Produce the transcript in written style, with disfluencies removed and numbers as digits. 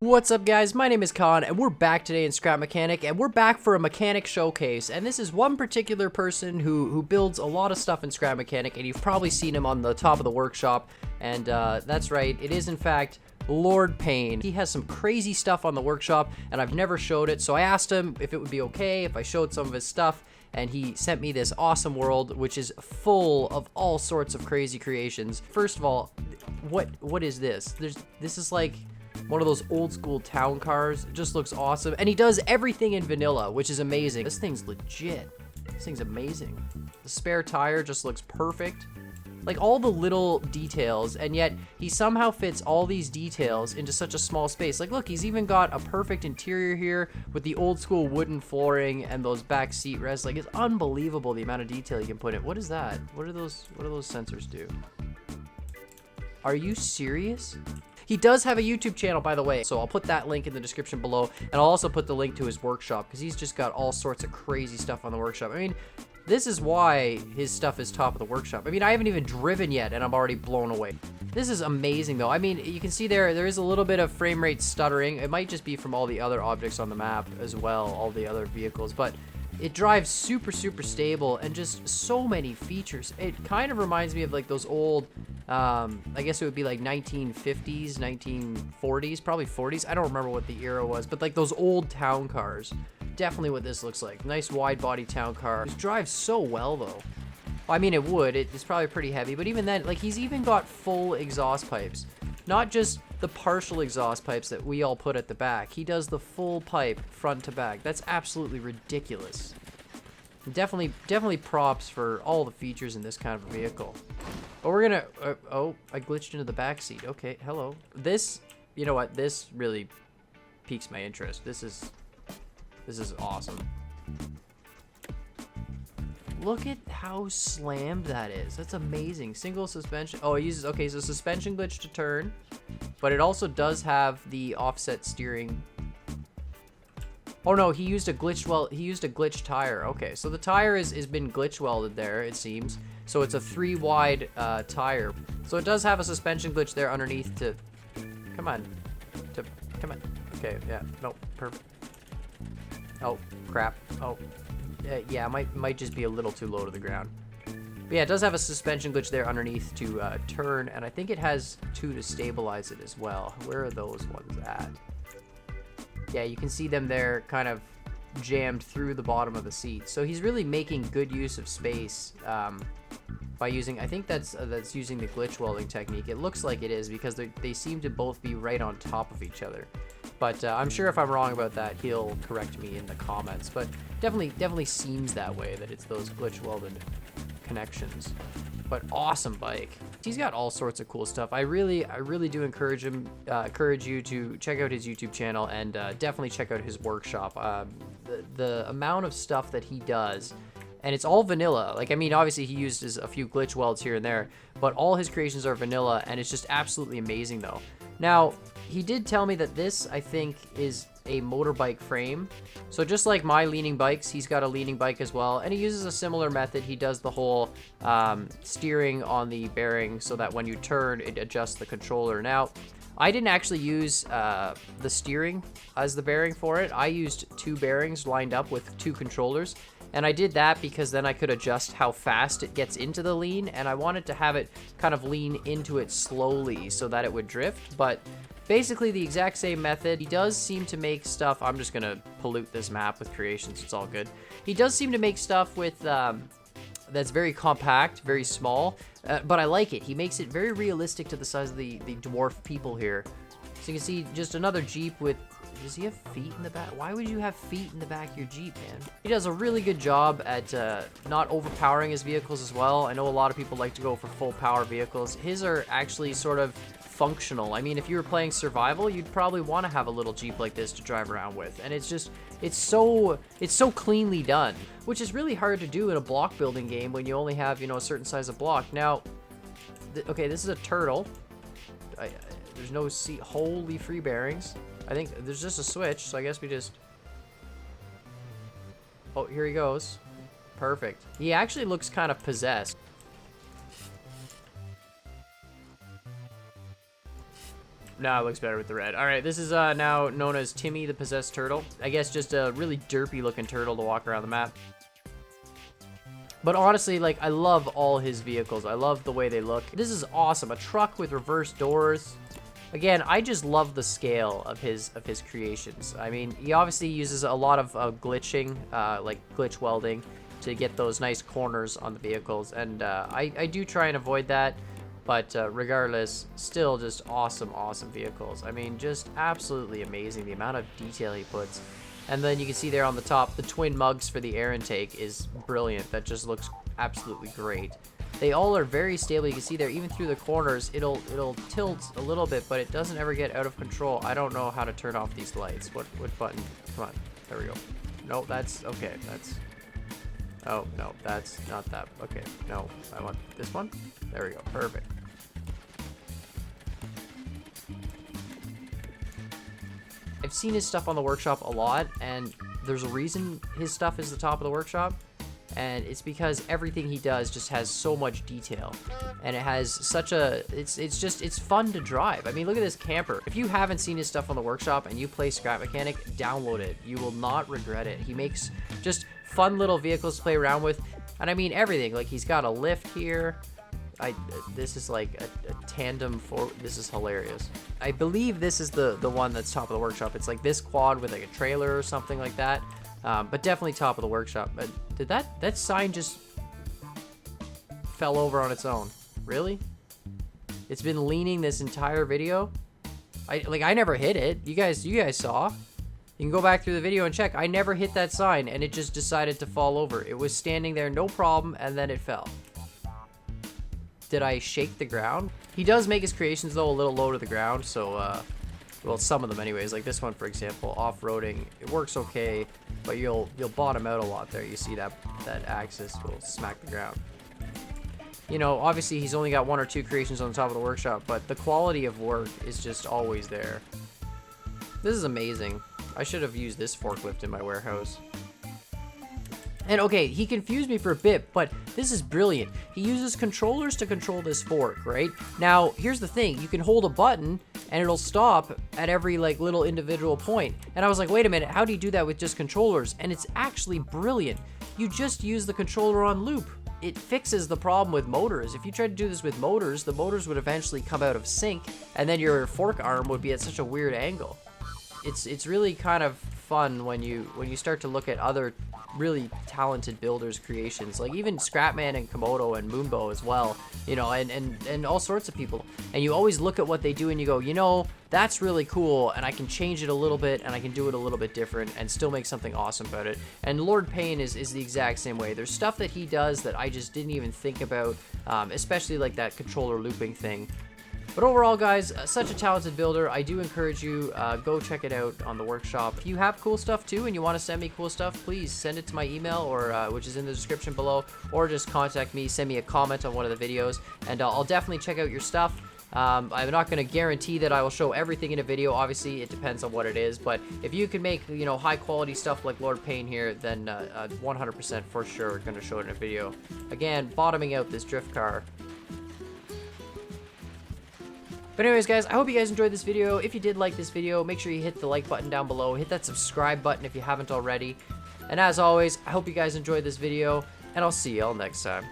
What's up guys, my name is Con and we're back today in Scrap Mechanic and we're back for a mechanic showcase, and this is one particular person who builds a lot of stuff in Scrap Mechanic, and you've probably seen him on the top of the workshop, and that's right, it is in fact Lord Payne. He has some crazy stuff on the workshop and I've never showed it, so I asked him if it would be okay if I showed some of his stuff, and he sent me this awesome world which is full of all sorts of crazy creations. First of all, what is this? This is like one of those old school town cars. It just looks awesome. And he does everything in vanilla, which is amazing. This thing's legit. This thing's amazing. The spare tire just looks perfect. Like all the little details, and yet he somehow fits all these details into such a small space. Like look, he's even got a perfect interior here with the old school wooden flooring and those back seat rests. Like it's unbelievable the amount of detail you can put in. What is that? What do those sensors do? Are you serious? He does have a YouTube channel, by the way, so I'll put that link in the description below, and I'll also put the link to his workshop, because he's just got all sorts of crazy stuff on the workshop. I mean, this is why his stuff is top of the workshop. I mean, I haven't even driven yet, and I'm already blown away. This is amazing, though. I mean, you can see there is a little bit of frame rate stuttering. It might just be from all the other objects on the map as well, all the other vehicles, but it drives super stable and just so many features. It kind of reminds me of like those old, I guess it would be like 1950s, 1940s, probably 40s. I don't remember what the era was, but like those old town cars. Definitely what this looks like. Nice wide body town car. It drives so well though. I mean, it would. It's probably pretty heavy, but even then, like he's even got full exhaust pipes. Not just the partial exhaust pipes that we all put at the back. He does the full pipe front to back. That's absolutely ridiculous. Definitely props for all the features in this kind of a vehicle. But we're gonna, oh, I glitched into the back seat. Okay, hello. This, you know what? This really piques my interest. This is awesome. Look at how slammed that is. That's amazing. Single suspension. Oh, it uses, okay, so suspension glitch to turn, but it also does have the offset steering. Oh no, he used a glitch tire. Okay, so the tire has been glitch welded there, it seems. So it's a 3 wide tire. So it does have a suspension glitch there underneath to, come on. Okay, yeah, no, perfect. Oh, crap. Oh. Yeah, might just be a little too low to the ground. But yeah, it does have a suspension glitch there underneath to turn, and I think it has 2 to stabilize it as well. Where are those ones at? Yeah, you can see them there kind of jammed through the bottom of the seat. So he's really making good use of space by using, I think that's using the glitch welding technique. It looks like it is because they seem to both be right on top of each other. But I'm sure if I'm wrong about that, he'll correct me in the comments. But definitely seems that way, that it's those glitch welded connections. But awesome bike. He's got all sorts of cool stuff. I really do encourage you to check out his YouTube channel and definitely check out his workshop. The amount of stuff that he does, and it's all vanilla. Like, I mean, obviously he uses a few glitch welds here and there, but all his creations are vanilla, and it's just absolutely amazing though. Now, he did tell me that this, I think, is a motorbike frame. So just like my leaning bikes, he's got a leaning bike as well, and he uses a similar method. He does the whole steering on the bearing so that when you turn, it adjusts the controller. Now, I didn't actually use the steering as the bearing for it. I used 2 bearings lined up with 2 controllers. And I did that because then I could adjust how fast it gets into the lean, and I wanted to have it kind of lean into it slowly so that it would drift. But basically the exact same method. He does seem to make stuff, I'm just gonna pollute this map with creations, it's all good. He does seem to make stuff with that's very compact, very small, but I like it. He makes it very realistic to the size of the dwarf people here. So you can see just another Jeep with, does he have feet in the back? Why would you have feet in the back of your Jeep, man? He does a really good job at not overpowering his vehicles as well. I know a lot of people like to go for full power vehicles. His are actually sort of functional. I mean, if you were playing survival, you'd probably want to have a little Jeep like this to drive around with. And it's just, it's so cleanly done, which is really hard to do in a block building game when you only have, you know, a certain size of block. Now, okay, this is a turtle. There's no seat. Holy free bearings. I think there's just a switch, so I guess we just... Oh, here he goes. Perfect. He actually looks kind of possessed. now it looks better with the red. All right, this is now known as Timmy the Possessed Turtle. I guess just a really derpy looking turtle to walk around the map. But honestly, like, I love all his vehicles. I love the way they look. This is awesome. A truck with reverse doors. Again, I just love the scale of his creations. I mean, he obviously uses a lot of glitching, like glitch welding, to get those nice corners on the vehicles. And I do try and avoid that. But regardless, still just awesome, awesome vehicles. I mean, just absolutely amazing, the amount of detail he puts. And then you can see there on the top, the twin mugs for the air intake is brilliant. That just looks absolutely great. They all are very stable. You can see there, even through the corners, it'll tilt a little bit, but it doesn't ever get out of control. I don't know how to turn off these lights. What button? Come on, there we go. No, that's, okay, that's, oh, no, that's not that. Okay, no, I want this one. There we go, perfect. I've seen his stuff on the workshop a lot, and there's a reason his stuff is the top of the workshop, and it's because everything he does just has so much detail, and it has such a, it's fun to drive. I mean, look at this camper. If you haven't seen his stuff on the workshop and you play Scrap Mechanic, download it. You will not regret it. He makes just fun little vehicles to play around with, and I mean everything. Like, he's got a lift here. This is like a tandem for, this is hilarious. I believe this is the one that's top of the workshop. It's like this quad with like a trailer or something like that, but definitely top of the workshop. But did that sign just fell over on its own? Really? It's been leaning this entire video. I never hit it. You guys saw. You can go back through the video and check. I never hit that sign, and it just decided to fall over. It was standing there, no problem, and then it fell. Did I shake the ground? He does make his creations, though, a little low to the ground, so, well, some of them anyways. Like this one, for example, off-roading, it works okay, but you'll bottom out a lot there. You see that axis will smack the ground. You know, obviously, he's only got 1 or 2 creations on the top of the workshop, but the quality of work is just always there. This is amazing. I should have used this forklift in my warehouse. And okay, he confused me for a bit, but this is brilliant. He uses controllers to control this fork, right? Now, here's the thing. You can hold a button, and it'll stop at every, like, little individual point. And I was like, wait a minute, how do you do that with just controllers? And it's actually brilliant. You just use the controller on loop. It fixes the problem with motors. If you tried to do this with motors, the motors would eventually come out of sync, and then your fork arm would be at such a weird angle. It's really kind of fun when you start to look at other really talented builders' creations, like even Scrapman and Komodo and Moonbow as well, you know, and all sorts of people. And you always look at what they do and you go, you know, that's really cool, and I can change it a little bit, and I can do it a little bit different and still make something awesome about it. And Lord Payne is the exact same way. There's stuff that he does that I just didn't even think about, especially like that controller looping thing. But overall, guys, such a talented builder. I do encourage you, go check it out on the workshop. If you have cool stuff too and you want to send me cool stuff, please send it to my email, or which is in the description below, or just contact me, send me a comment on one of the videos, and I'll definitely check out your stuff. I'm not going to guarantee that I will show everything in a video. Obviously, it depends on what it is. But if you can make, you know, high quality stuff like Lord Payne here, then 100% for sure going to show it in a video. Again, bottoming out this drift car. But anyways, guys, I hope you guys enjoyed this video. If you did like this video, make sure you hit the like button down below. Hit that subscribe button if you haven't already. And as always, I hope you guys enjoyed this video, and I'll see y'all next time.